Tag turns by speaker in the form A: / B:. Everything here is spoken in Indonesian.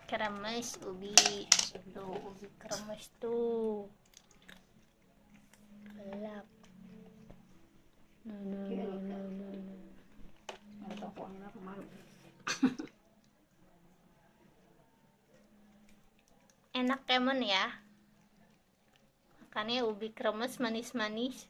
A: Kremes ubi. Tuh, ubi kremes tuh. Gelap. Enak emang ya. Makannya ubi kremes manis-manis.